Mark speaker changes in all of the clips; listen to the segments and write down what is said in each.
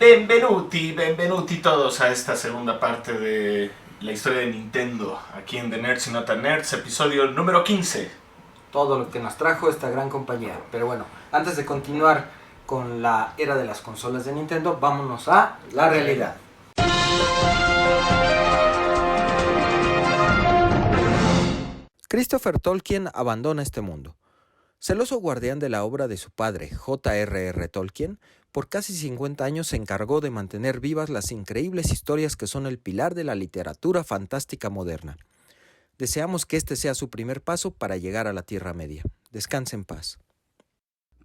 Speaker 1: Benvenuti todos a esta segunda parte de la historia de Nintendo, aquí en The Nerds y Not a Nerds, episodio número 15.
Speaker 2: Todo lo que nos trajo esta gran compañía. Pero bueno, antes de continuar con la era de las consolas de Nintendo, vámonos a la realidad. Christopher Tolkien abandona este mundo. Celoso guardián de la obra de su padre, J.R.R. Tolkien, por casi 50 años se encargó de mantener vivas las increíbles historias que son el pilar de la literatura fantástica moderna. Deseamos que este sea su primer paso para llegar a la Tierra Media. Descanse en paz.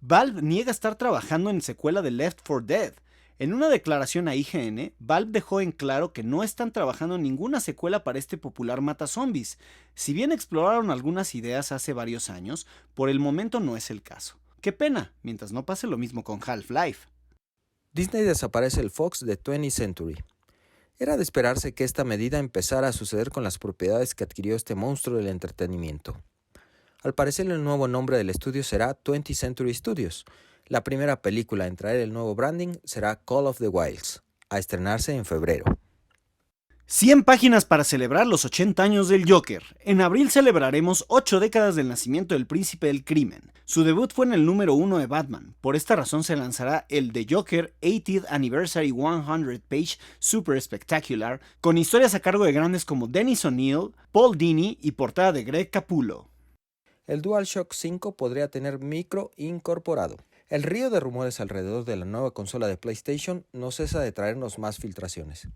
Speaker 3: Valve niega estar trabajando en secuela de Left 4 Dead. En una declaración a IGN, Valve dejó en claro que no están trabajando en ninguna secuela para este popular matazombies. Si bien exploraron algunas ideas hace varios años, por el momento no es el caso. Qué pena, mientras no pase lo mismo con Half-Life.
Speaker 2: Disney desaparece el Fox de 20th Century. Era de esperarse que esta medida empezara a suceder con las propiedades que adquirió este monstruo del entretenimiento. Al parecer el nuevo nombre del estudio será 20th Century Studios. La primera película en traer el nuevo branding será Call of the Wilds, a estrenarse en febrero.
Speaker 3: 100 páginas para celebrar los 80 años del Joker. En abril celebraremos 8 décadas del nacimiento del príncipe del crimen. Su debut fue en el número 1 de Batman. Por esta razón se lanzará el The Joker 80th Anniversary 100 Page Super Spectacular, con historias a cargo de grandes como Dennis O'Neil, Paul Dini y portada de Greg Capullo.
Speaker 2: El DualShock 5 podría tener micro incorporado. El río de rumores alrededor de la nueva consola de PlayStation no cesa de traernos más filtraciones.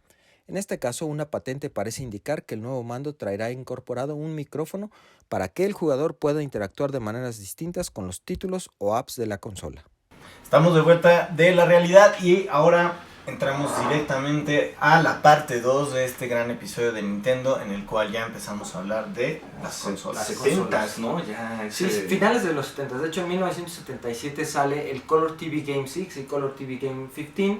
Speaker 2: En este caso, una patente parece indicar que el nuevo mando traerá incorporado un micrófono para que el jugador pueda interactuar de maneras distintas con los títulos o apps de la consola.
Speaker 1: Estamos de vuelta de la realidad y ahora entramos directamente a la parte 2 de este gran episodio de Nintendo, en el cual ya empezamos a hablar de las consolas.
Speaker 2: Las
Speaker 1: 70s, ¿no? Ya
Speaker 2: Sí, finales de los 70. De hecho, en 1977 sale el Color TV Game 6 y Color TV Game 15,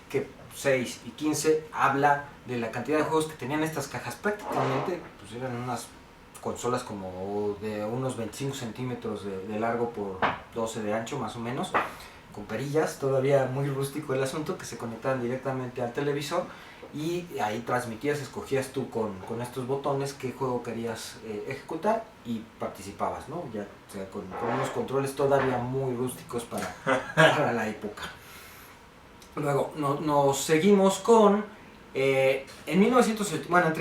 Speaker 2: que 6 y 15 habla de la cantidad de juegos que tenían estas cajas. Prácticamente pues eran unas consolas como de unos 25 centímetros de largo por 12 de ancho más o menos, con perillas, todavía muy rústico el asunto, que se conectaban directamente al televisor y ahí transmitías, escogías tú con estos botones qué juego querías ejecutar y participabas, ¿no? Ya, o sea, con unos controles todavía muy rústicos para la época. Luego nos seguimos con entre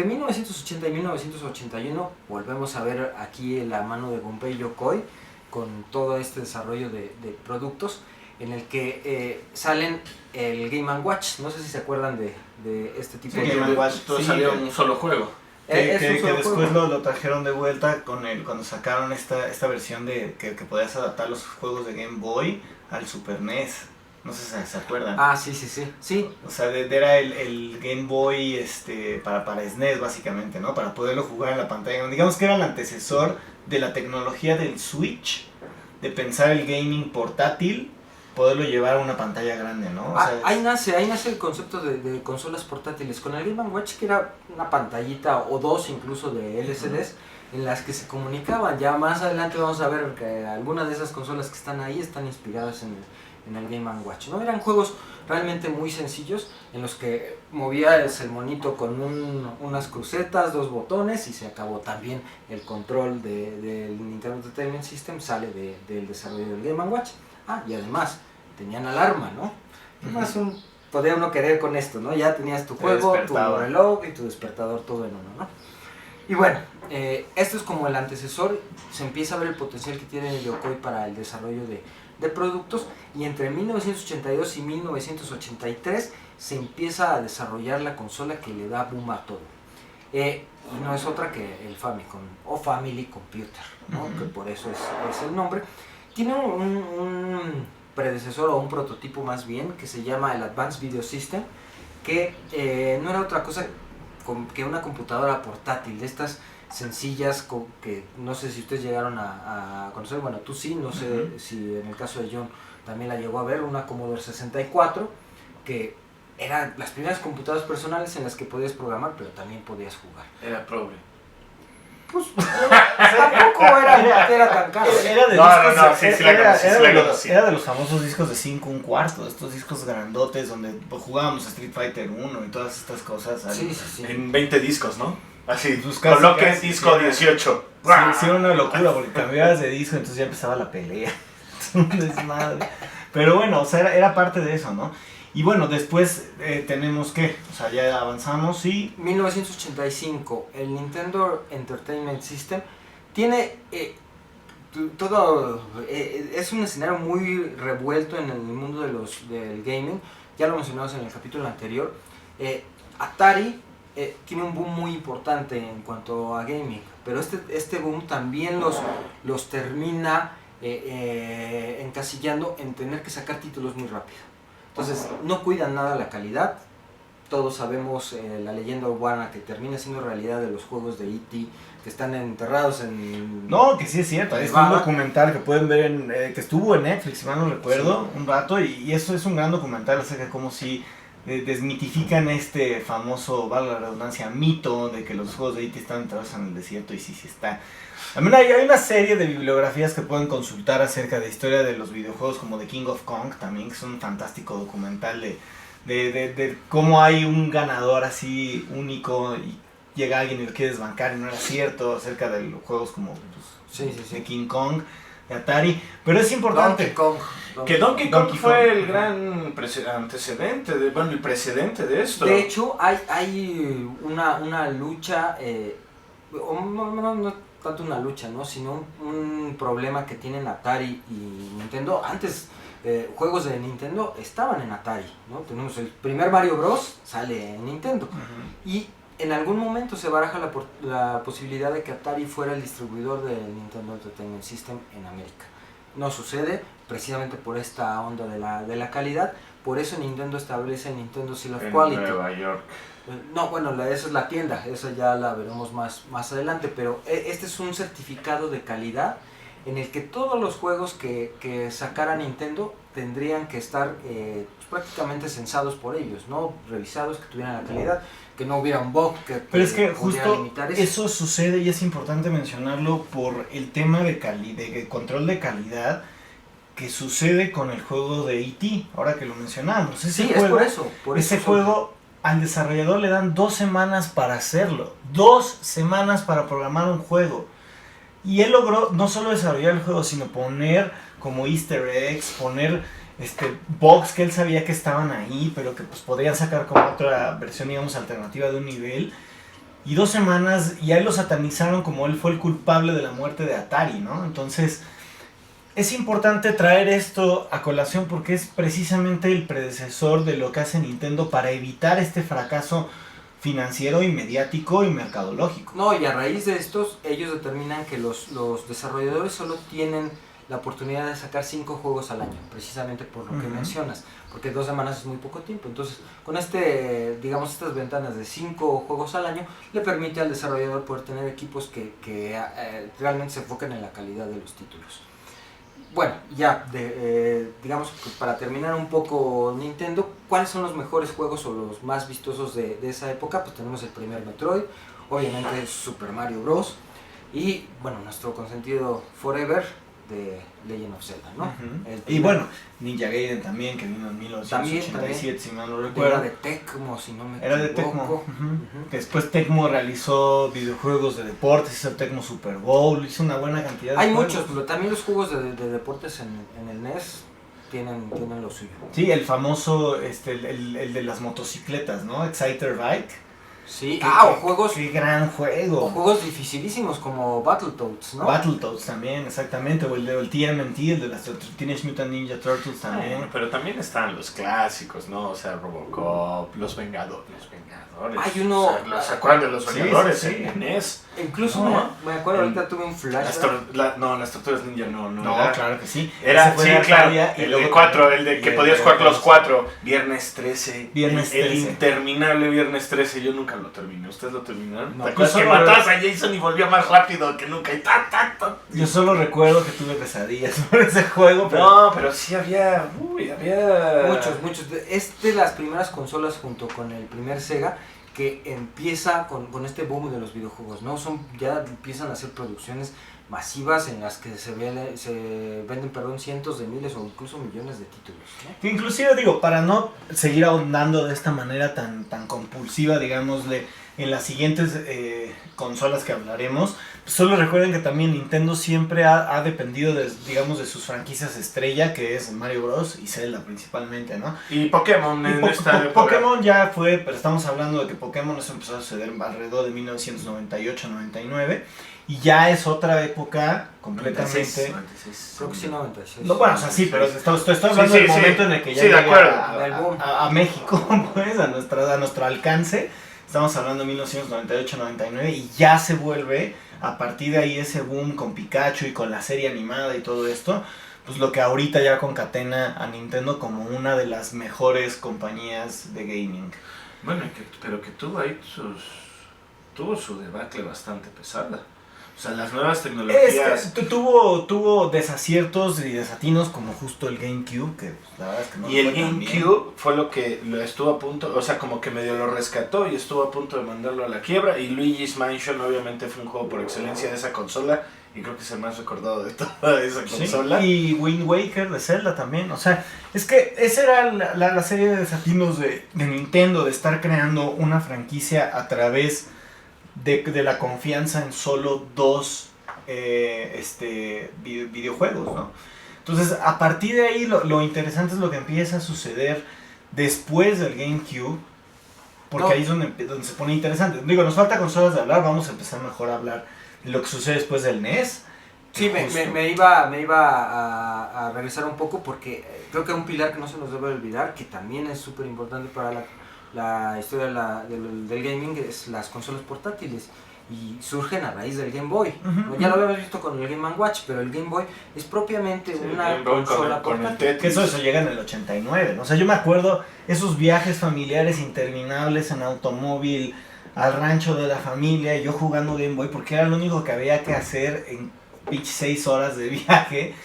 Speaker 2: 1980 y 1981 volvemos a ver aquí la mano de Gunpei Yokoi con todo este desarrollo de productos, en el que salen el Game & Watch. No sé si se acuerdan de este tipo de
Speaker 1: Game & Watch, todo salió en un solo juego. Que después lo trajeron de vuelta cuando sacaron esta versión de que podías adaptar los juegos de Game Boy al Super NES. No sé si se acuerdan.
Speaker 2: Ah, sí.
Speaker 1: O sea, era el Game Boy para SNES básicamente, ¿no? Para poderlo jugar en la pantalla. Digamos que era el antecesor de la tecnología del Switch, de pensar el gaming portátil, poderlo llevar a una pantalla grande, ¿no? O sea,
Speaker 2: ahí nace el concepto de consolas portátiles, con el Game & Watch, que era una pantallita o dos incluso de LCDs, en las que se comunicaban. Ya más adelante vamos a ver que algunas de esas consolas que están ahí están inspiradas en el Game & Watch, ¿no? Eran juegos realmente muy sencillos, en los que movías el monito con unas crucetas, dos botones, y se acabó. También el control del Nintendo Entertainment System sale del desarrollo del Game & Watch. Y además tenían alarma, ¿no? ¿Qué más podía uno querer con esto, no? Ya tenías tu juego, tu reloj y tu despertador, todo en uno, ¿no? Y bueno, esto es como el antecesor. Se empieza a ver el potencial que tiene Yokoi para el desarrollo de productos, y entre 1982 y 1983 se empieza a desarrollar la consola que le da boom a todo. Y no es otra que el Famicom o Family Computer, ¿no? Que por eso es el nombre. Tiene un predecesor o un prototipo más bien, que se llama el Advanced Video System, que no era otra cosa que una computadora portátil de estas sencillas, que no sé si ustedes llegaron a conocer. Bueno, tú sí, no sé si en el caso de John también la llegó a ver, una Commodore 64, que eran las primeras computadoras personales en las que podías programar, pero también podías jugar.
Speaker 1: Era progre.
Speaker 2: Tampoco era tan caro.
Speaker 1: Era de
Speaker 4: No,
Speaker 1: discos,
Speaker 4: sí la conocí, sí la conocí.
Speaker 1: era de los famosos discos de 5 1/4, estos discos grandotes donde jugábamos Street Fighter 1 y todas estas cosas.
Speaker 2: Sí.
Speaker 4: En 20 discos, ¿no? Así,
Speaker 1: Pues casi,
Speaker 4: coloquen
Speaker 1: casi,
Speaker 4: disco
Speaker 1: sí,
Speaker 4: 18.
Speaker 1: Sí, era una locura porque cambiabas de disco, entonces ya empezaba la pelea. Un desmadre. Pero bueno, o sea, era parte de eso, ¿no? Y bueno, después tenemos que, o sea, ya avanzamos y...
Speaker 2: 1985, el Nintendo Entertainment System tiene todo, es un escenario muy revuelto en el mundo del gaming, ya lo mencionamos en el capítulo anterior. Atari tiene un boom muy importante en cuanto a gaming, pero este boom también los termina encasillando en tener que sacar títulos muy rápido. Entonces no cuidan nada la calidad. Todos sabemos la leyenda urbana que termina siendo realidad de los juegos de E.T. que están enterrados en...
Speaker 1: No, que sí es cierto, es un documental que pueden ver, que estuvo en Netflix, si mal no recuerdo, sí, un rato, y eso es un gran documental acerca de cómo si desmitifican este famoso, valga la redundancia, mito de que los juegos de E.T. están enterrados en el desierto, y sí está. También hay una serie de bibliografías que pueden consultar acerca de historia de los videojuegos, como The King of Kong también, que es un fantástico documental de cómo hay un ganador así único y llega alguien y lo quiere desbancar y no era cierto, acerca de los juegos como pues, de King Kong, de Atari, pero es importante.
Speaker 4: Donkey Kong fue el gran antecedente, el precedente de esto.
Speaker 2: De hecho, hay una lucha, no tanto una lucha, ¿no? Sino un problema que tienen Atari y Nintendo. Antes, juegos de Nintendo estaban en Atari, ¿no? Tenemos el primer Mario Bros. Sale en Nintendo. Y en algún momento se baraja la posibilidad de que Atari fuera el distribuidor del Nintendo Entertainment System en América. No sucede, precisamente por esta onda de la calidad. Por eso Nintendo establece el Nintendo Seal of Quality.
Speaker 4: En Nueva York.
Speaker 2: No, bueno, esa es la tienda, esa ya la veremos más adelante, pero este es un certificado de calidad en el que todos los juegos que sacara Nintendo tendrían que estar prácticamente censados por ellos, ¿no? Revisados, que tuvieran la calidad, que no hubiera un bug
Speaker 1: pero es que justo eso sucede y es importante mencionarlo por el tema de control de calidad que sucede con el juego de E.T., ahora que lo mencionamos.
Speaker 2: Sí, es por eso.
Speaker 1: Ese juego al desarrollador le dan 2 semanas para hacerlo, 2 semanas para programar un juego. Y él logró no solo desarrollar el juego, sino poner como easter eggs, poner bugs que él sabía que estaban ahí, pero que pues podrían sacar como otra versión, digamos, alternativa de un nivel. Y 2 semanas, y a él lo satanizaron como él fue el culpable de la muerte de Atari, ¿no? Entonces, es importante traer esto a colación porque es precisamente el predecesor de lo que hace Nintendo para evitar este fracaso financiero y mediático y mercadológico.
Speaker 2: No, y a raíz de estos, ellos determinan que los desarrolladores solo tienen la oportunidad de sacar 5 juegos al año, precisamente por lo que mencionas, porque 2 semanas es muy poco tiempo. Entonces, con digamos, estas ventanas de 5 juegos al año, le permite al desarrollador poder tener equipos que realmente se enfoquen en la calidad de los títulos. Bueno, ya, digamos que para terminar un poco Nintendo, ¿cuáles son los mejores juegos o los más vistosos de esa época? Pues tenemos el primer Metroid, obviamente Super Mario Bros. Y, bueno, nuestro consentido Forever de Legend of Zelda, ¿no?
Speaker 1: Y bueno, Ninja Gaiden también, que vino en 1987, si mal no recuerdo.
Speaker 2: Era de Tecmo, si no me equivoco.
Speaker 1: Era de Tecmo. Después Tecmo realizó videojuegos de deportes, hizo el Tecmo Super Bowl, hizo una buena cantidad de
Speaker 2: Hay
Speaker 1: juegos.
Speaker 2: muchos, pero también los juegos de deportes en el NES tienen lo suyo.
Speaker 1: Sí, el famoso, el de las motocicletas, ¿no? Exciter Bike.
Speaker 2: Sí, o juegos...
Speaker 1: ¡Qué gran juego!
Speaker 2: O juegos dificilísimos como Battletoads, ¿no?
Speaker 1: Battletoads también, exactamente, o el TMNT, el de las Teenage Mutant Ninja Turtles también.
Speaker 4: Pero también están los clásicos, ¿no? O sea, Robocop, Los Vengadores.
Speaker 2: Hay uno...
Speaker 4: O sea, ¿se acuerdan de Los Vengadores en NES?
Speaker 2: Incluso me acuerdo, ahorita tuve un flash.
Speaker 4: Las Tortugas Ninja no.
Speaker 1: No, claro que sí.
Speaker 4: Sí, claro, el de 4, el de que podías jugar los 4. Viernes 13. El interminable Viernes 13, yo nunca lo terminé. ¿Ustedes lo terminaron?
Speaker 2: No,
Speaker 4: ¿Te acuerdas que matabas a Jason y volvía más rápido que nunca? Y
Speaker 1: Yo solo recuerdo que tuve pesadillas por ese juego, pero...
Speaker 4: No, pero sí había...
Speaker 2: Muchos. Es de las primeras consolas junto con el primer Sega que empieza con este boom de los videojuegos, ¿no? Ya empiezan a hacer producciones masivas en las que se venden cientos de miles o incluso millones de títulos, ¿no?
Speaker 1: Inclusive digo, para no seguir ahondando de esta manera tan compulsiva, digámosle, en las siguientes consolas que hablaremos, pues solo recuerden que también Nintendo siempre ha dependido de sus franquicias estrella, que es Mario Bros. Y Zelda principalmente, ¿no?
Speaker 4: Y Pokémon en esta época.
Speaker 1: Pokémon ya fue, pero estamos hablando de que Pokémon eso empezó a suceder alrededor de 1998-99. Y ya es otra época completamente...
Speaker 2: 96. Creo que sí, 96.
Speaker 1: No, bueno, o sea, sí, pero estoy hablando del momento en el que ya llega a México, pues, a nuestro alcance. Estamos hablando de 1998-99 y ya se vuelve, a partir de ahí, ese boom con Pikachu y con la serie animada y todo esto, pues lo que ahorita ya concatena a Nintendo como una de las mejores compañías de gaming.
Speaker 4: Bueno, pero que tuvo ahí tuvo su debacle bastante pesada. O sea, las nuevas tecnologías...
Speaker 1: Tuvo desaciertos y desatinos como justo el GameCube, que pues, la verdad es que no.
Speaker 4: Y el GameCube fue lo que lo estuvo a punto, o sea, como que medio lo rescató y estuvo a punto de mandarlo a la quiebra. Y Luigi's Mansion obviamente fue un juego por excelencia de esa consola. Y creo que es el más recordado de toda esa consola.
Speaker 1: Y Wind Waker de Zelda también. O sea, es que esa era la serie de desatinos de Nintendo, de estar creando una franquicia a través de la confianza en solo dos videojuegos, ¿no? Entonces, a partir de ahí, lo interesante es lo que empieza a suceder después del GameCube, porque ahí es donde se pone interesante. Digo, nos falta consolas de hablar, vamos a empezar mejor a hablar de lo que sucede después del NES.
Speaker 2: Sí, me iba a regresar un poco porque creo que un pilar que no se nos debe olvidar, que también es súper importante para la historia del gaming, es las consolas portátiles, y surgen a raíz del Game Boy. Uh-huh. Ya lo habíamos visto con el Game & Watch, pero el Game Boy es propiamente una consola portátil.
Speaker 1: Que eso llega en el 89, ¿no? O sea, yo me acuerdo esos viajes familiares interminables en automóvil al rancho de la familia y yo jugando Game Boy porque era lo único que había que hacer en 6 horas de viaje.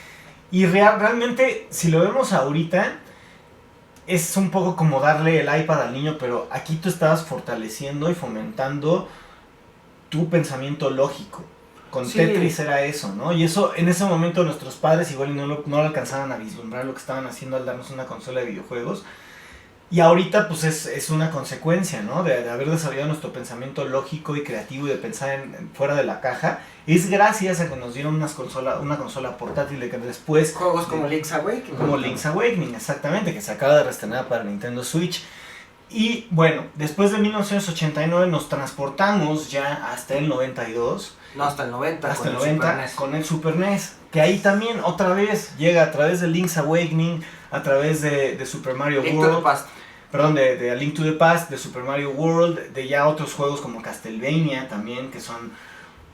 Speaker 1: Y realmente, si lo vemos ahorita, es un poco como darle el iPad al niño, pero aquí tú estabas fortaleciendo y fomentando tu pensamiento lógico. Con Tetris era eso, ¿no? Y eso, en ese momento nuestros padres igual no lo alcanzaban a vislumbrar lo que estaban haciendo al darnos una consola de videojuegos. Y ahorita pues es una consecuencia, ¿no? De haber desarrollado nuestro pensamiento lógico y creativo y de pensar fuera de la caja. Es gracias a que nos dieron una consola portátil de que después...
Speaker 2: Juegos como Link's Awakening.
Speaker 1: Como Link's Awakening, exactamente, que se acaba de reestrenar para Nintendo Switch. Y bueno, después de 1989 nos transportamos ya hasta el 92.
Speaker 2: No, hasta el 90.
Speaker 1: Hasta el 90 con el Super NES. Que ahí también otra vez llega a través de Link's Awakening, a través de Super Mario
Speaker 2: Link
Speaker 1: World.
Speaker 2: to the Past.
Speaker 1: Perdón, de A Link to the Past, de Super Mario World, de ya otros juegos como Castlevania también, que son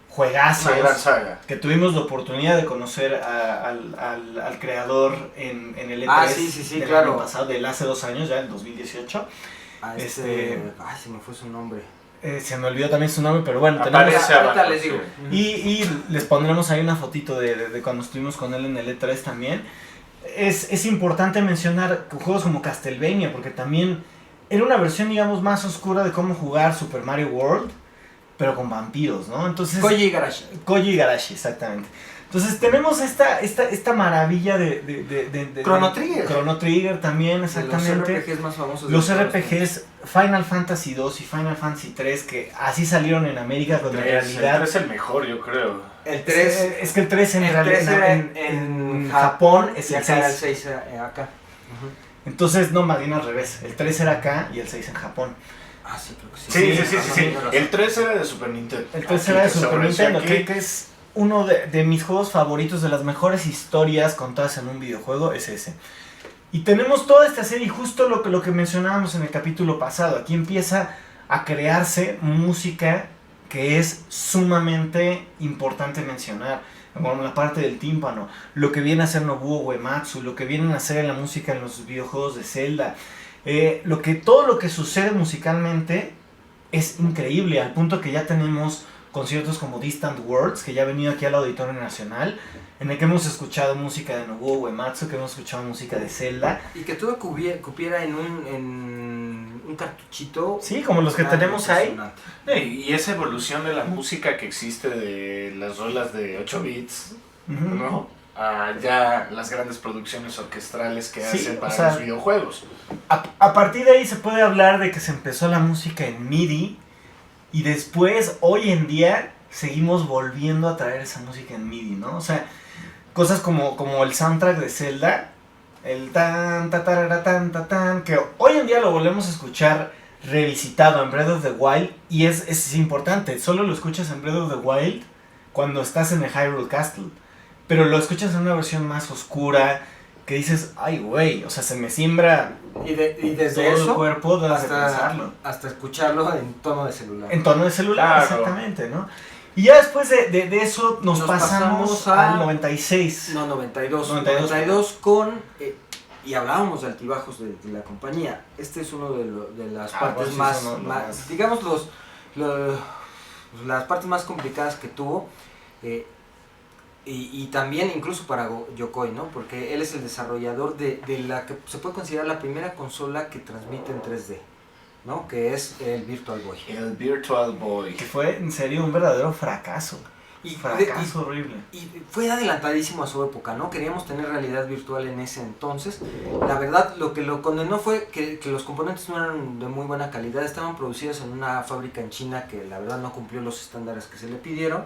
Speaker 1: juegazos.
Speaker 4: Una gran saga.
Speaker 1: Que tuvimos la oportunidad de conocer al creador en el E3
Speaker 2: sí,
Speaker 1: del
Speaker 2: claro.
Speaker 1: año pasado, del hace 2 años, ya en 2018.
Speaker 2: Ay, se me fue su nombre.
Speaker 1: Se me olvidó también su nombre, pero bueno,
Speaker 2: ahorita les digo.
Speaker 1: Y les pondremos ahí una fotito de cuando estuvimos con él en el E3 también. Es importante mencionar juegos como Castlevania, porque también era una versión, digamos, más oscura de cómo jugar Super Mario World, pero con vampiros, ¿no? Entonces,
Speaker 2: Koji Igarashi.
Speaker 1: Koji Igarashi, exactamente. Entonces tenemos esta maravilla de
Speaker 2: Chrono Trigger.
Speaker 1: Chrono Trigger también, exactamente.
Speaker 2: Los RPGs más famosos.
Speaker 1: Los RPGs, Final Fantasy 2 y Final Fantasy 3, que así salieron en América, cuando en realidad...
Speaker 4: El 3 es el mejor, yo creo.
Speaker 2: El 3...
Speaker 1: Es que el 3 en realidad en Japón es el 6.
Speaker 2: El 6 acá.
Speaker 1: Uh-huh. Entonces, no, más bien al revés. El 3 era acá y el 6 en Japón.
Speaker 2: Ah, sí, creo que sí.
Speaker 4: Sí. El 3 era de Super Nintendo.
Speaker 1: El 3 era de Super Nintendo, que es uno de mis juegos favoritos, de las mejores historias contadas en un videojuego, es ese. Y tenemos toda esta serie, justo lo que mencionábamos en el capítulo pasado. Aquí empieza a crearse música que es sumamente importante mencionar. Bueno, la parte del tímpano, lo que viene a ser Nobuo Uematsu, lo que viene a hacer en la música en los videojuegos de Zelda. Todo lo que sucede musicalmente es increíble, al punto que ya tenemos conciertos como Distant Worlds, que ya ha venido aquí al Auditorio Nacional, en el que hemos escuchado música de Nobuo Uematsu, que hemos escuchado música de Zelda.
Speaker 2: Y que todo cupiera en un cartuchito.
Speaker 1: Sí, como los que tenemos ahí.
Speaker 4: Y esa evolución de la música que existe de las rolas de 8 bits, ¿no? A ya las grandes producciones orquestrales que hacen para los videojuegos.
Speaker 1: A partir de ahí se puede hablar de que se empezó la música en MIDI y después, hoy en día, seguimos volviendo a traer esa música en MIDI, ¿no? O sea, cosas como el soundtrack de Zelda, el tan, ta, tarara, tan, ta, tan, que hoy en día lo volvemos a escuchar revisitado en Breath of the Wild y es importante, solo lo escuchas en Breath of the Wild cuando estás en el Hyrule Castle. Pero lo escuchas en una versión más oscura, que dices, ay güey, o sea, se me siembra
Speaker 2: y desde
Speaker 1: todo
Speaker 2: eso
Speaker 1: el cuerpo
Speaker 2: hasta escucharlo en tono de celular.
Speaker 1: En tono de celular, claro. Exactamente, ¿no? Y ya después de eso nos pasamos al 96.
Speaker 2: No, 92 con... y hablábamos de altibajos de la compañía. Este es uno de las partes más digamos, las partes más complicadas que tuvo. Y también incluso para Yokoi, ¿no? Porque él es el desarrollador de la que se puede considerar la primera consola que transmite en 3D, ¿no? Que es el Virtual Boy.
Speaker 4: El Virtual Boy.
Speaker 1: Que fue en serio un verdadero fracaso. Fracaso horrible.
Speaker 2: Y fue adelantadísimo a su época, ¿no? Queríamos tener realidad virtual en ese entonces. La verdad, lo que lo condenó fue que los componentes no eran de muy buena calidad. Estaban producidos en una fábrica en China que la verdad no cumplió los estándares que se le pidieron.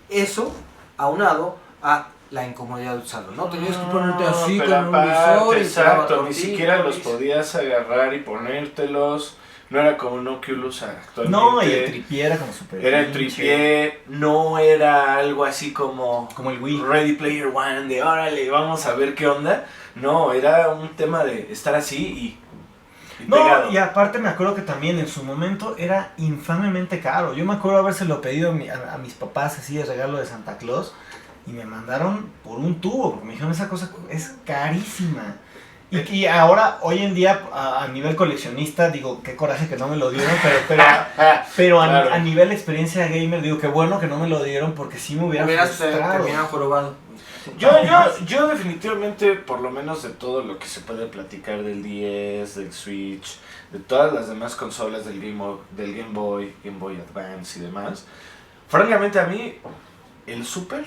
Speaker 2: Eso aunado a la incomodidad de usarlo, ¿no? Tenías que ponerte así con un visor y
Speaker 4: exacto, ni siquiera los podías agarrar y ponértelos. No era como un Oculus actualmente.
Speaker 1: No, y el tripié era como super.
Speaker 4: Era el tripié, no era algo así como
Speaker 1: el Wii.
Speaker 4: Ready Player One, de órale, vamos a ver qué onda. No, era un tema de estar así y pegado.
Speaker 1: Y aparte me acuerdo que también en su momento era infamemente caro. Yo me acuerdo habérselo pedido a mis papás así de regalo de Santa Claus y me mandaron por un tubo, porque me dijeron esa cosa es carísima. Y ahora, hoy en día, a nivel coleccionista, digo, qué coraje que no me lo dieron, pero claro. a nivel experiencia gamer, digo, qué bueno que no me lo dieron, porque sí me hubiera
Speaker 2: terminado jorobado.
Speaker 4: Yo definitivamente, por lo menos de todo lo que se puede platicar del 10, del Switch, de todas las demás consolas del Game Boy Advance y demás, francamente a mí, el Super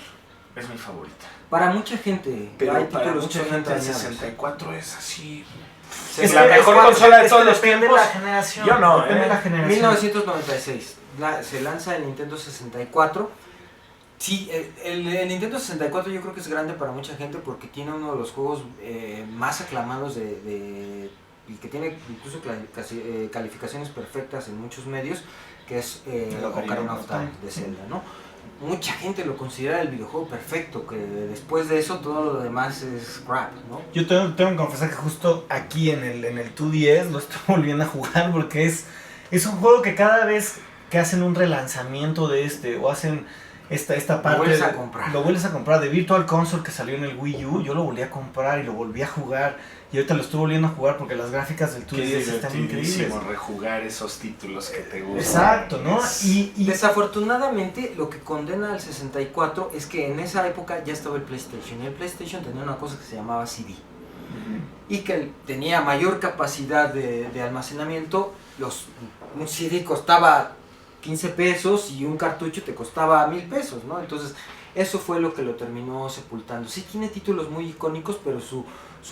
Speaker 4: es mi favorita.
Speaker 2: Para mucha gente,
Speaker 4: pero para mucha gente el 64 es así.
Speaker 1: Es la mejor consola de todos los tiempos.
Speaker 4: La generación. Yo no,
Speaker 1: depende de la generación.
Speaker 2: 1996 se lanza el Nintendo 64. Sí, el Nintendo 64 yo creo que es grande para mucha gente porque tiene uno de los juegos más aclamados y que tiene incluso calificaciones perfectas en muchos medios, que es Ocarina of Time de Zelda, ¿no? Mucha gente lo considera el videojuego perfecto, que después de eso todo lo demás es crap, ¿no?
Speaker 1: Yo tengo que confesar que justo aquí en el 2DS lo estoy volviendo a jugar porque es un juego que cada vez que hacen un relanzamiento de o hacen esta parte, lo vuelves a comprar de Virtual Console que salió en el Wii U, yo lo volví a comprar y lo volví a jugar y ahorita lo estoy volviendo a jugar porque las gráficas del 2DS están increíbles.
Speaker 4: Rejugar esos títulos que te gustan.
Speaker 1: Exacto, ¿no? Y
Speaker 2: desafortunadamente lo que condena al 64 es que en esa época ya estaba el PlayStation y el PlayStation tenía una cosa que se llamaba CD y que tenía mayor capacidad de almacenamiento. Un CD costaba 15 pesos y un cartucho te costaba 1,000 pesos, ¿no? Entonces eso fue lo que lo terminó sepultando. Sí tiene títulos muy icónicos, pero su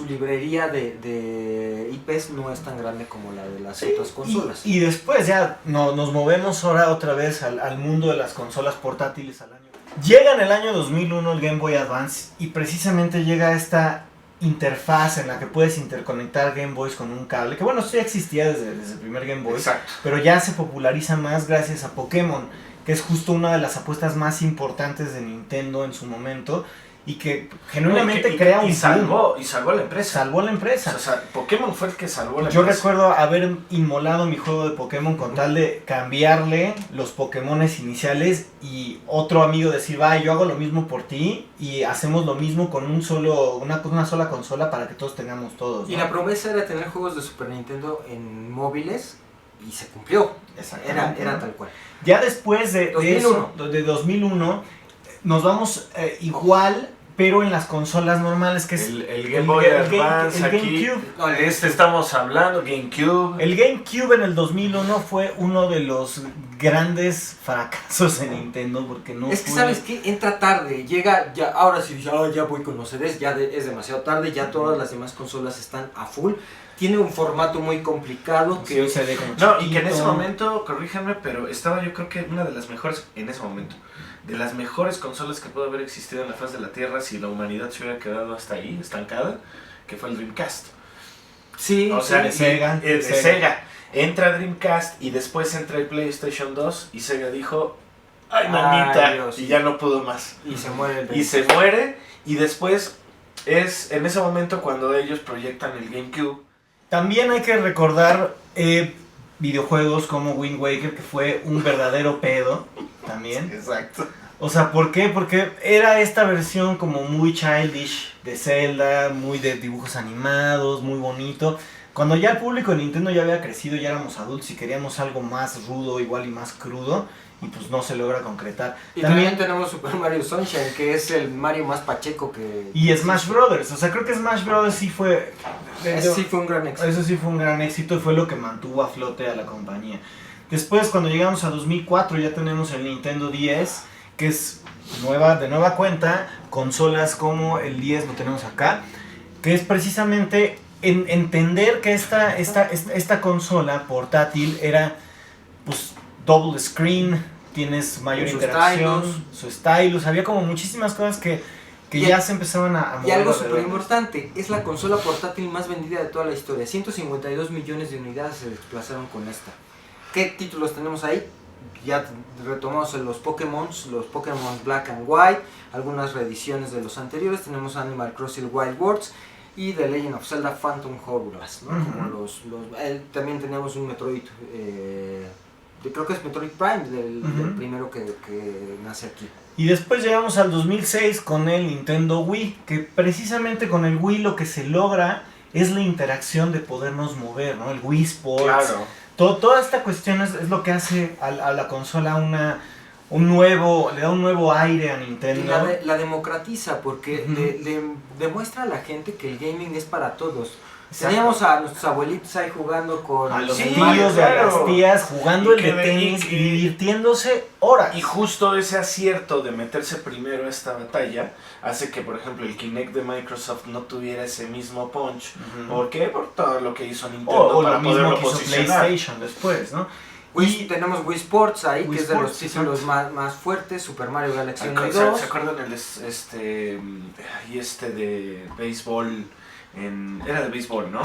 Speaker 2: librería de IPs no es tan grande como la de las otras consolas.
Speaker 1: Y después ya nos movemos ahora otra vez al mundo de las consolas portátiles al año. Llega en el año 2001 el Game Boy Advance y precisamente llega esta interfaz en la que puedes interconectar Game Boys con un cable, que bueno, esto ya existía desde el primer Game Boy.
Speaker 4: Exacto.
Speaker 1: Pero ya se populariza más gracias a Pokémon, que es justo una de las apuestas más importantes de Nintendo en su momento y que genuinamente crea un
Speaker 4: salvó a la empresa.
Speaker 1: Salvó a la empresa.
Speaker 4: O sea, Pokémon fue el que salvó a la
Speaker 1: empresa. Yo recuerdo haber inmolado mi juego de Pokémon con tal de cambiarle los Pokémones iniciales y otro amigo decir, va, yo hago lo mismo por ti y hacemos lo mismo con una sola consola para que todos tengamos todos, ¿no?
Speaker 2: Y la promesa era tener juegos de Super Nintendo en móviles y se cumplió.
Speaker 1: Exactamente.
Speaker 2: Era tal cual.
Speaker 1: Ya después de
Speaker 2: 2001.
Speaker 1: eso, de 2001, nos vamos igual, pero en las consolas normales, que es
Speaker 4: El Game Boy Advance
Speaker 1: el
Speaker 4: aquí.
Speaker 1: GameCube.
Speaker 2: No,
Speaker 4: Estamos hablando, GameCube.
Speaker 1: El GameCube en el 2001 fue uno de los grandes fracasos de Nintendo porque no
Speaker 2: Es que
Speaker 1: fue...
Speaker 2: sabes que entra tarde, llega ya, ahora sí dice, ya voy con los CDs, es demasiado tarde, ya todas las demás consolas están a full. Tiene un formato muy complicado
Speaker 1: Sí,
Speaker 2: que
Speaker 1: un CD como
Speaker 4: No, y que en
Speaker 1: chiquito.
Speaker 4: ese momento, corríjanme, pero estaba yo creo que una de las mejores, en ese momento, de las mejores consolas que pudo haber existido en la faz de la Tierra si la humanidad se hubiera quedado hasta ahí, estancada, que fue el Dreamcast.
Speaker 2: sí,
Speaker 4: O sea,
Speaker 1: de Sega,
Speaker 4: de
Speaker 1: de
Speaker 4: Sega. Entra Dreamcast y después entra el PlayStation 2 y Sega dijo, ¡ay, mamita!
Speaker 2: Ay, Dios.
Speaker 4: Y ya no pudo más.
Speaker 2: y se muere el
Speaker 4: Y se muere y después es en ese momento cuando ellos proyectan el GameCube.
Speaker 1: También hay que recordar videojuegos como Wind Waker, que fue un verdadero pedo también.
Speaker 4: Exacto.
Speaker 1: O sea, ¿por qué? Porque era esta versión como muy childish de Zelda, muy de dibujos animados, muy bonito. Cuando ya el público de Nintendo ya había crecido, ya éramos adultos y queríamos algo más rudo, igual y más crudo, y pues no se logra concretar.
Speaker 2: Y también tenemos Super Mario Sunshine, que es el Mario más pacheco que...
Speaker 1: Y Smash Brothers, o sea, creo que Smash Brothers sí fue...
Speaker 2: Ese sí fue un gran éxito.
Speaker 1: Eso sí fue un gran éxito y fue lo que mantuvo a flote a la compañía. Después, cuando llegamos a 2004, ya tenemos el Nintendo 10, que es de nueva cuenta, consolas como el 10 lo tenemos acá, que es precisamente entender que esta consola portátil era pues double screen, tienes mayor
Speaker 2: Su
Speaker 1: interacción,
Speaker 2: stylus.
Speaker 1: su stylus, había como muchísimas cosas que
Speaker 2: Y-
Speaker 1: ya se empezaban a mover.
Speaker 2: Y algo
Speaker 1: alrededor.
Speaker 2: súper importante, es la consola portátil más vendida de toda la historia. 152 millones de unidades se desplazaron con esta. ¿Qué títulos tenemos ahí? Ya retomamos los Pokémon Black and White, algunas reediciones de los anteriores. Tenemos Animal Crossing Wild Worlds y The Legend of Zelda Phantom Hourglass, ¿no?
Speaker 1: Ujú.
Speaker 2: Como también tenemos un Metroid, creo que es Metroid Prime, del
Speaker 1: Ujú.
Speaker 2: primero que nace aquí.
Speaker 1: Y después llegamos al 2006 con el Nintendo Wii, que precisamente con el Wii lo que se logra es la interacción de podernos mover, ¿no? El Wii Sports.
Speaker 4: Claro.
Speaker 1: Toda esta cuestión es lo que hace a la consola le da un nuevo aire a
Speaker 2: Y
Speaker 1: Nintendo.
Speaker 2: la democratiza porque
Speaker 1: Ujú.
Speaker 2: le demuestra a la gente que el gaming es para todos.
Speaker 1: Exacto.
Speaker 2: Teníamos a nuestros abuelitos ahí jugando con
Speaker 1: A los
Speaker 4: Sí,
Speaker 1: tíos de
Speaker 4: claro.
Speaker 1: las tías jugando
Speaker 4: Y
Speaker 1: el de
Speaker 4: que
Speaker 1: tenis
Speaker 4: y-
Speaker 1: y divirtiéndose horas.
Speaker 4: Y justo ese acierto de meterse primero a esta batalla hace que, por ejemplo, el Kinect de Microsoft no tuviera ese mismo punch.
Speaker 1: Ujú.
Speaker 4: ¿Por qué? Por todo lo que hizo Nintendo
Speaker 1: O
Speaker 4: para
Speaker 1: lo mismo
Speaker 4: poderlo
Speaker 1: que hizo
Speaker 4: posicionar.
Speaker 1: PlayStation después, ¿no?
Speaker 2: Tenemos Wii Sports ahí,
Speaker 1: Wii
Speaker 2: que es de
Speaker 1: Sports,
Speaker 2: los títulos
Speaker 1: exacto.
Speaker 2: más fuertes. Super Mario Galaxy 1 y
Speaker 4: ¿Se
Speaker 2: 2.
Speaker 4: acuerdan de béisbol? Era de béisbol, ¿no?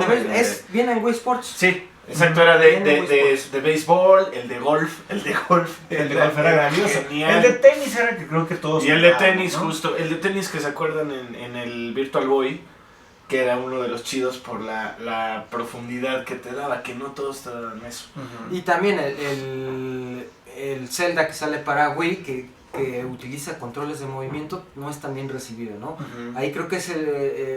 Speaker 2: Viene en Wii Sports.
Speaker 4: Sí, exacto, era de
Speaker 2: Viene en Wii Sports.
Speaker 4: béisbol, el de golf.
Speaker 1: El de golf era grandioso.
Speaker 4: genial.
Speaker 1: El de tenis era que creo que todos
Speaker 4: Y el de
Speaker 1: jugábamos,
Speaker 4: tenis,
Speaker 1: ¿no?
Speaker 4: justo, el de tenis que se acuerdan en el Virtual Boy, que era uno de los chidos por la profundidad que te daba, que no todos te daban eso.
Speaker 1: Ujú.
Speaker 2: Y también el Zelda que sale para Wii, que utiliza controles de movimiento, no es tan bien recibido, ¿no?
Speaker 1: Ujú.
Speaker 2: Ahí creo que es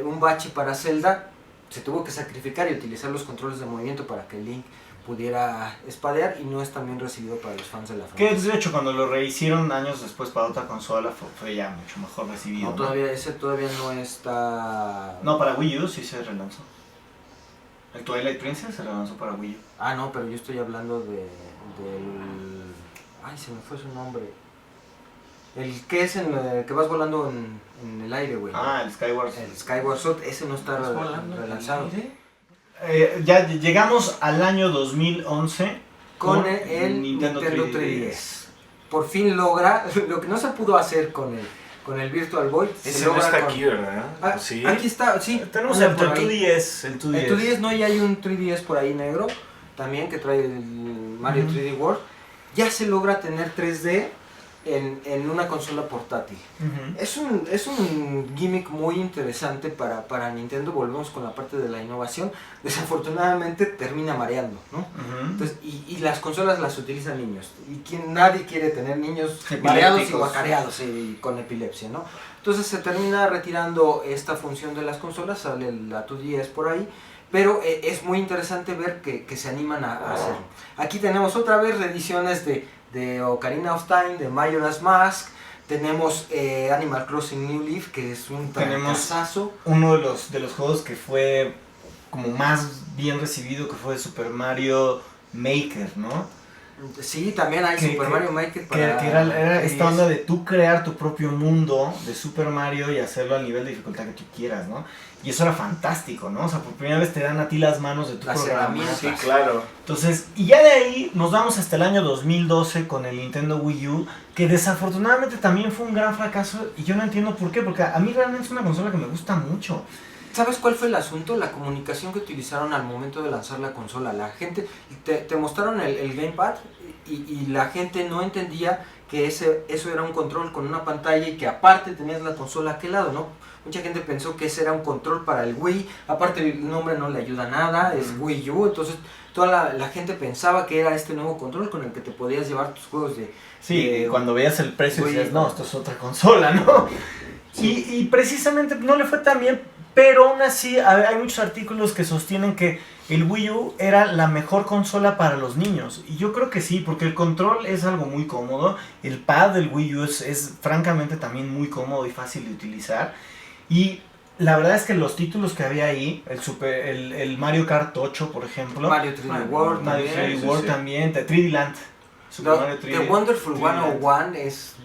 Speaker 2: un bache para Zelda. Se tuvo que sacrificar y utilizar los controles de movimiento para que Link pudiera espadear, y no es tan bien recibido para los fans de la
Speaker 1: Que
Speaker 2: franquicia.
Speaker 1: de hecho cuando lo rehicieron años después para otra consola fue ya mucho mejor recibido.
Speaker 2: No,
Speaker 1: ¿no?
Speaker 2: ese todavía no está...
Speaker 1: No, para Wii U sí se relanzó. El Twilight Princess se relanzó para Wii U.
Speaker 2: Ah, no, pero yo estoy hablando del... Ay, se me fue su nombre. El que es que vas volando en el aire, güey.
Speaker 1: Ah, el Skyward.
Speaker 2: El Skyward Sword, ese no está relanzado.
Speaker 1: Ya llegamos al año 2011
Speaker 2: Con el Nintendo 3DS. Por fin logra lo que no se pudo hacer con el Virtual Boy. se
Speaker 4: Ese no
Speaker 2: logra
Speaker 4: está
Speaker 2: con-
Speaker 4: aquí, ¿verdad?
Speaker 2: Ah,
Speaker 4: Sí.
Speaker 2: Aquí está, sí.
Speaker 1: Tenemos
Speaker 2: anda
Speaker 1: el
Speaker 2: por ahí.
Speaker 1: 2DS. El 2DS.
Speaker 2: El 2DS, no, y hay un 3DS por ahí negro también que trae el Mario
Speaker 1: Ujú.
Speaker 2: 3D World. Ya se logra tener 3D en una consola portátil.
Speaker 1: Ujú.
Speaker 2: Es un gimmick muy interesante para Nintendo. Volvemos con la parte de la innovación. Desafortunadamente termina mareando, ¿no?
Speaker 1: Ujú.
Speaker 2: Entonces, y las consolas las utilizan niños. Y nadie quiere tener niños mareados y
Speaker 1: Epilépticos.
Speaker 2: guacareados y con epilepsia, ¿no? Entonces se termina retirando esta función de las consolas, sale la 2DS por ahí. pero es muy interesante ver que se animan a hacerlo. Aquí tenemos otra vez reediciones de Ocarina of Time, de Majora's Mask. Tenemos Animal Crossing New Leaf, que es un trancazazo.
Speaker 1: Uno de los juegos que fue como más bien recibido, que fue Super Mario Maker, ¿no?
Speaker 2: Sí, también hay Super Mario Maker para...
Speaker 1: Que era esta onda de tú crear tu propio mundo de Super Mario y hacerlo al nivel de dificultad que tú quieras, ¿no? Y eso era fantástico, ¿no? O sea, por primera vez te dan a ti las manos de tu programa.
Speaker 4: Sí, claro.
Speaker 1: Entonces, y ya de ahí nos vamos hasta el año 2012 con el Nintendo Wii U, que desafortunadamente también fue un gran fracaso y yo no entiendo por qué, porque a mí realmente es una consola que me gusta mucho.
Speaker 2: ¿Sabes cuál fue el asunto? La comunicación que utilizaron al momento de lanzar la consola. La gente, te mostraron el gamepad y la gente no entendía que eso era un control con una pantalla y que aparte tenías la consola a aquel lado, ¿no? Mucha gente pensó que ese era un control para el Wii, aparte el nombre no le ayuda a nada, es Wii U, entonces toda la gente pensaba que era este nuevo control con el que te podías llevar tus juegos de...
Speaker 1: Sí, cuando veías el precio decías, no, esto es otra consola, ¿no? Y precisamente no le fue tan bien, pero aún así hay muchos artículos que sostienen que el Wii U era la mejor consola para los niños. Y yo creo que sí, porque el control es algo muy cómodo. El pad del Wii U es francamente también muy cómodo y fácil de utilizar. Y la verdad es que los títulos que había ahí, el Mario Kart 8, por ejemplo.
Speaker 2: Mario 3D World
Speaker 1: Mario
Speaker 2: también.
Speaker 1: 3D World también, 3D Land.
Speaker 2: The Wonderful 101 es...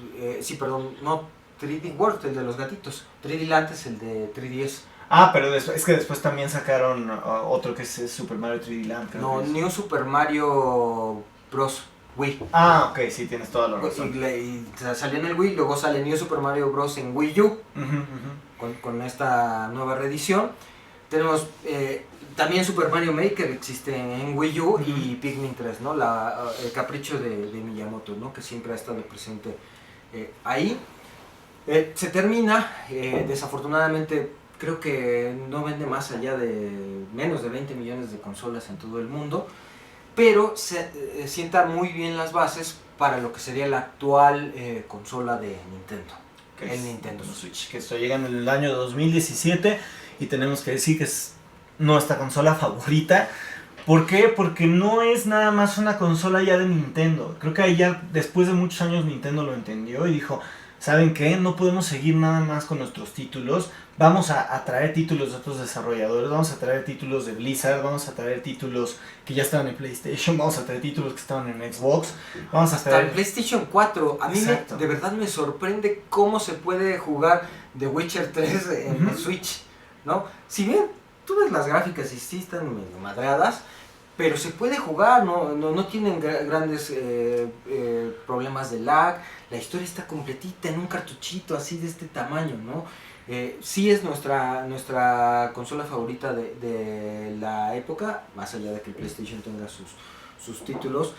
Speaker 2: sí, perdón, no 3D World, el de los gatitos. 3D Land es el de 3DS.
Speaker 1: Ah, pero es que después también sacaron otro que es Super Mario 3D Land.
Speaker 2: No, New Super Mario Bros. Wii.
Speaker 1: Ah, ok, sí, tienes toda la razón.
Speaker 2: Y salió en el Wii, luego sale New Super Mario Bros. En Wii U, con esta nueva reedición. Tenemos también Super Mario Maker, existe en Wii U, y Pikmin 3, ¿no? El capricho de Miyamoto, ¿no? Que siempre ha estado presente ahí. Se termina, desafortunadamente... Creo que no vende más allá de menos de 20 millones de consolas en todo el mundo, pero se sienta muy bien las bases para lo que sería la actual consola de Nintendo, el Nintendo Switch.
Speaker 1: Que esto llega en el año 2017 y tenemos que decir que es nuestra consola favorita. ¿Por qué? Porque no es nada más una consola ya de Nintendo. Creo que ahí ya después de muchos años Nintendo lo entendió y dijo... ¿Saben qué? No podemos seguir nada más con nuestros títulos. Vamos a traer títulos de otros desarrolladores. Vamos a traer títulos de Blizzard. Vamos a traer títulos que ya estaban en PlayStation. Vamos a traer títulos que estaban en Xbox. Vamos a
Speaker 2: hasta
Speaker 1: traer...
Speaker 2: el PlayStation 4. A mí de verdad me sorprende cómo se puede jugar The Witcher 3 en el Switch, ¿no? Si bien tú ves las gráficas y sí están medio madradas, pero se puede jugar, no tienen grandes problemas de lag. La historia está completita en un cartuchito así de este tamaño, ¿no? Sí es nuestra consola favorita de la época, más allá de que el PlayStation tenga sus títulos.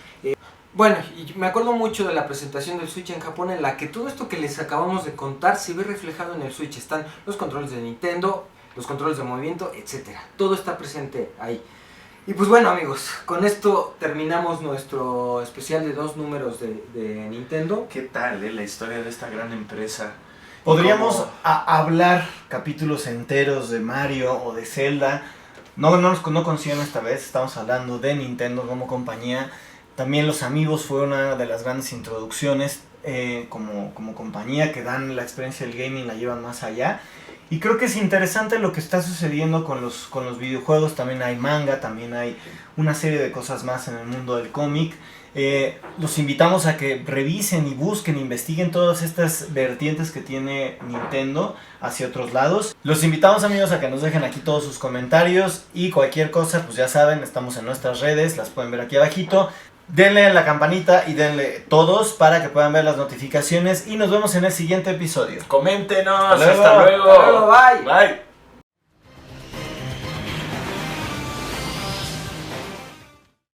Speaker 2: Bueno, y me acuerdo mucho de la presentación del Switch en Japón, en la que todo esto que les acabamos de contar se ve reflejado en el Switch. Están los controles de Nintendo, los controles de movimiento, etcétera. Todo está presente ahí. Y pues bueno, amigos, con esto terminamos nuestro especial de 2 números de Nintendo.
Speaker 4: ¿Qué tal, la historia de esta gran empresa?
Speaker 1: Podríamos hablar capítulos enteros de Mario o de Zelda. No consideran esta vez, estamos hablando de Nintendo como compañía. También los amigos fue una de las grandes introducciones como compañía que dan la experiencia del gaming, la llevan más allá. Y creo que es interesante lo que está sucediendo con los videojuegos. También hay manga, también hay una serie de cosas más en el mundo del cómic. Los invitamos a que revisen y busquen, investiguen todas estas vertientes que tiene Nintendo hacia otros lados. Los invitamos, amigos, a que nos dejen aquí todos sus comentarios y cualquier cosa, pues ya saben, estamos en nuestras redes, las pueden ver aquí abajito. Denle a la campanita y denle todos para que puedan ver las notificaciones y nos vemos en el siguiente episodio.
Speaker 4: Coméntenos,
Speaker 1: Hasta luego.
Speaker 4: hasta luego.
Speaker 2: Hasta luego, bye.
Speaker 4: Bye.